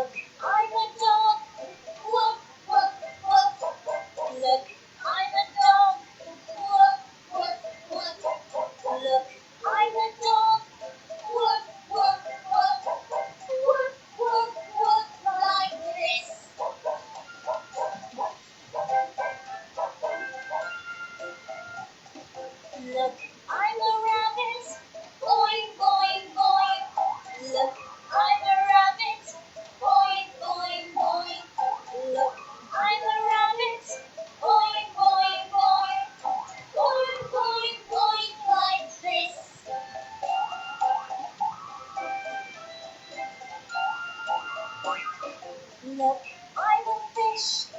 Look, I'm a dog. Look, look, look. Look, I'm a dog. Look, look, look. Look, I'm a dog. Look, look, look. Look, look, look like this. Look, I'm a rabbit. Boing, boing, boing. Look, I'm a rabbit. Boing, boing, boing. Look, I'm a rabbit. Boing, boing, boing. Boing, boing, boing like this. Look, I'm a fish.